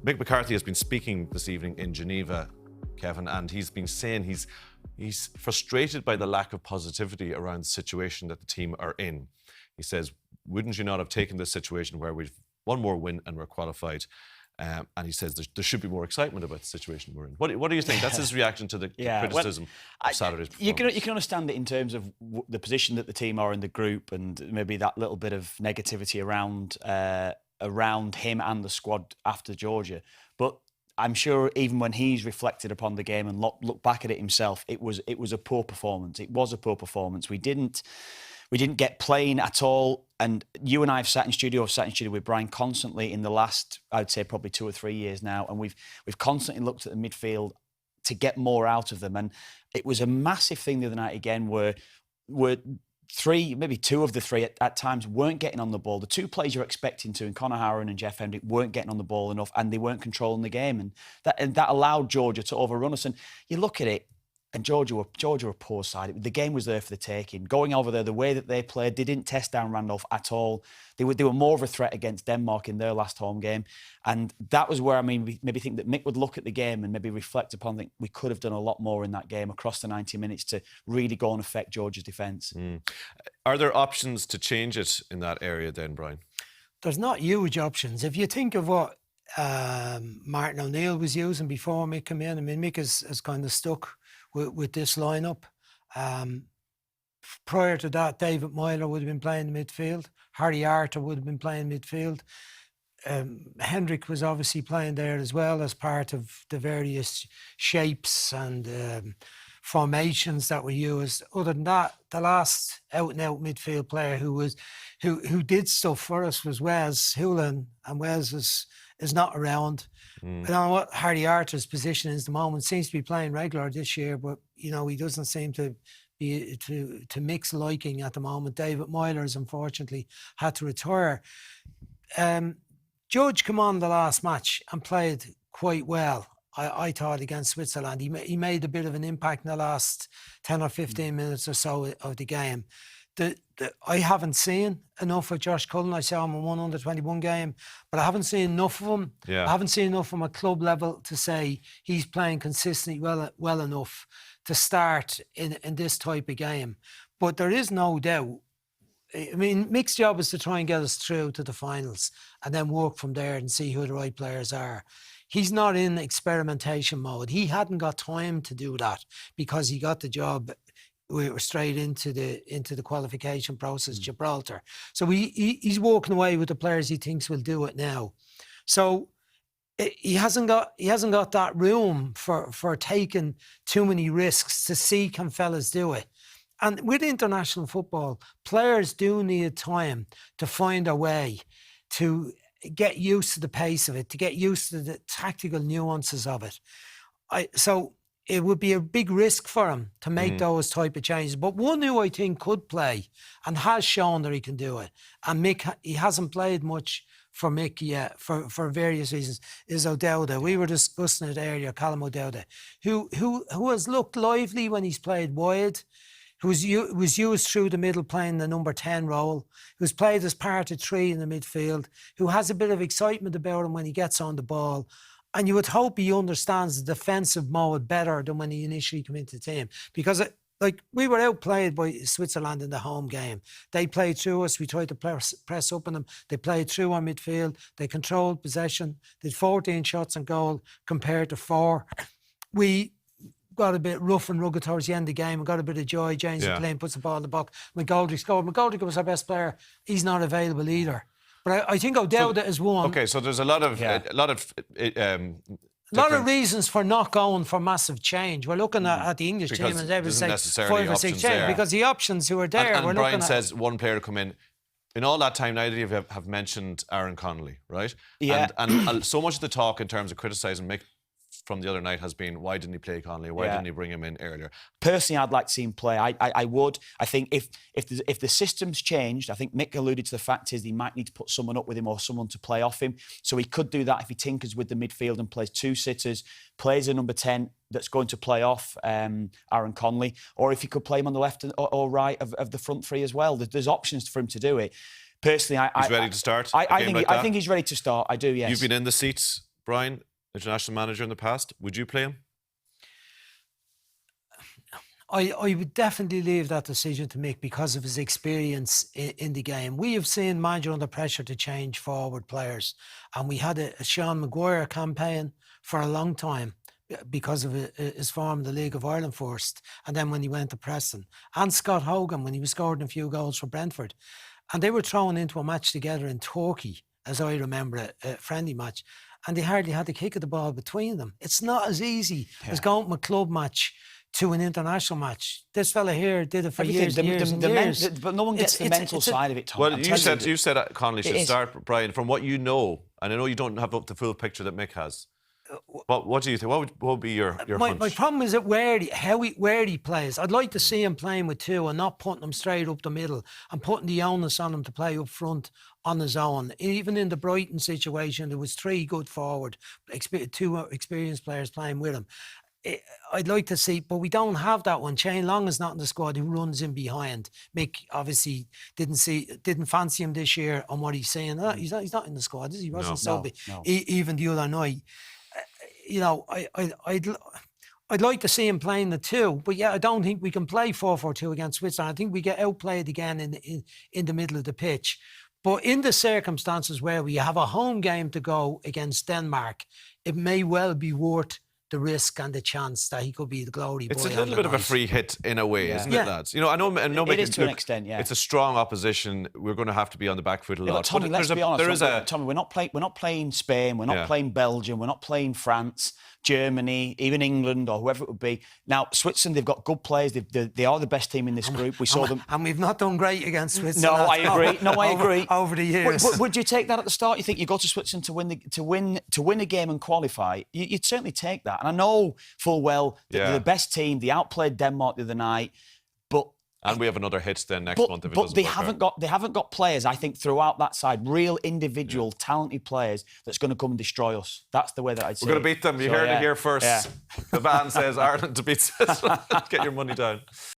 Mick McCarthy has been speaking this evening in Geneva, Kevin, and he's been saying he's frustrated by the lack of positivity around the situation that the team are in. He says, wouldn't you not have taken this situation where we've one more win and we're qualified? And he says there should be more excitement about the situation we're in. What do you think? That's his reaction to the criticism of Saturday's performance. You can understand it in terms of the position that the team are in the group, and maybe that little bit of negativity around him and the squad after Georgia. But I'm sure even when he's reflected upon the game and looked back at it himself, it was a poor performance. It was a poor performance. We didn't get playing at all. And you and I have sat in studio with Brian constantly in the last, I'd say probably 2 or 3 years now, and we've constantly looked at the midfield to get more out of them. And it was a massive thing the other night again, where three, maybe two of the three at times weren't getting on the ball. The two players you're expecting to, and Conor Howard and Jeff Hendrick, weren't getting on the ball enough, and they weren't controlling the game, and that allowed Georgia to overrun us. And you look at it, and Georgia were a poor side. The game was there for the taking. Going over there, the way that they played, they didn't test down Randolph at all. They were more of a threat against Denmark in their last home game. And that was where, we maybe think that Mick would look at the game and maybe reflect upon that we could have done a lot more in that game across the 90 minutes to really go and affect Georgia's defence. Are there options to change it in that area then, Brian? There's not huge options. If you think of what Martin O'Neill was using before Mick came in, Mick is kind of stuck with this lineup. Prior to that, David Myler would have been playing midfield. Harry Arter would have been playing midfield. Hendrick was obviously playing there as well as part of the various shapes and formations that were used. Other than that, the last out-and-out midfield player who did stuff for us was Wes Hewlin, and Wes is not around. I don't know what Harry Arter's position is at the moment. Seems to be playing regular this year, but he doesn't seem to be to Mick's liking at the moment. David Myler has unfortunately had to retire. Judge came on the last match and played quite well, I thought, against Switzerland. He made a bit of an impact in the last 10 or 15 minutes or so of the game. I haven't seen enough of Josh Cullen. I saw him in one under-21 game, but I haven't seen enough of him. Yeah. I haven't seen enough from a club level to say he's playing consistently well enough to start in this type of game. But there is no doubt. Mick's job is to try and get us through to the finals and then work from there and see who the right players are. He's not in experimentation mode. He hadn't got time to do that because he got the job. We were straight into the qualification process, Gibraltar. So he's walking away with the players he thinks will do it now. So he hasn't got that room for taking too many risks to see can fellas do it. And with international football, players do need time to find a way to get used to the pace of it, to get used to the tactical nuances of it. So it would be a big risk for him to make those type of changes. But one who I think could play and has shown that he can do it, and Mick, he hasn't played much for Mick yet for various reasons, is O'Dowda. We were discussing it earlier, Callum O'Dowda, who has looked lively when he's played wide, who was used through the middle playing the number 10 role, who's played as part of 3 in the midfield, who has a bit of excitement about him when he gets on the ball. And you would hope he understands the defensive mode better than when he initially came into the team. Because we were outplayed by Switzerland in the home game. They played through us. We tried to press up on them. They played through our midfield. They controlled possession. Did 14 shots on goal compared to 4. We got a bit rough and rugged towards the end of the game and got a bit of joy. James McLean puts the ball in the box. McGoldrick scored. McGoldrick was our best player. He's not available either. But I think O'Dowda is one. Okay, so there's a lot of reasons for not going for massive change. We're looking at the English team and they would say 5 or 6 change because the options who are there. And Brian says one player come in. In all that time, neither of you have mentioned Aaron Connolly, right? Yeah. And so much of the talk in terms of criticising Mick from the other night has been, why didn't he play Connolly? Why didn't he bring him in earlier? Personally, I'd like to see him play. I would. I think if the system's changed, I think Mick alluded to the fact is he might need to put someone up with him or someone to play off him. So he could do that if he tinkers with the midfield and plays 2 sitters, plays a number 10 that's going to play off Aaron Connolly, or if he could play him on the left or right of the front 3 as well. There's options for him to do it. Personally, he's ready to start. I think he's ready to start. I do. Yes. You've been in the seats, Brian, international manager in the past. Would you play him? I would definitely leave that decision to Mick because of his experience in the game. We have seen manager under pressure to change forward players, and we had a Sean Maguire campaign for a long time because of his form in the League of Ireland first, and then when he went to Preston, and Scott Hogan when he was scoring a few goals for Brentford, and they were thrown into a match together in Turkey, as I remember, a friendly match, and they hardly had the kick of the ball between them. It's not as easy as going from a club match to an international match. This fella here did it for years and years. But no one gets the mental side of it, Tom. Well, you said Connolly should start, Brian. From what you know, and I know you don't have the full picture that Mick has, but what do you think? What would be your hunch? My problem is that where he plays. I'd like to see him playing with two and not putting him straight up the middle and putting the onus on him to play up front on his own. Even in the Brighton situation, there was three good forward, two experienced players playing with him. I'd like to see, but we don't have that one. Shane Long is not in the squad, who runs in behind. Mick obviously didn't fancy him this year on what he's saying. He's not in the squad, is he? He wasn't no. Even the other night. You know, I'd like to see him playing the two, but yeah, I don't think we can play 4-4-2 against Switzerland. I think we get outplayed again in the middle of the pitch. But in the circumstances where we have a home game to go against Denmark, it may well be worth the risk and the chance that he could be the glory boy. It's a little bit of a free hit in a way, isn't it, lads? You know, I know it is to an extent, yeah. It's a strong opposition. We're going to have to be on the back foot a lot. But Tommy, let's be honest. Tommy, we're not playing Spain. We're not playing Belgium. We're not playing France, Germany, even England or whoever it would be. Now, Switzerland, they've got good players. They are the best team in this group. We saw them, and we've not done great against Switzerland. No, I agree. Over the years, would you take that at the start? You think you go to Switzerland to win a game and qualify? You'd certainly take that. And I know full well that they're the best team. They outplayed Denmark the other night, and we have another hit then next month. If it but they haven't got players, I think, throughout that side, real individual talented players that's going to come and destroy us. That's the way that I'd say. We're going to beat them. You heard it here first. The van says Ireland to beat Switzerland. Get your money down.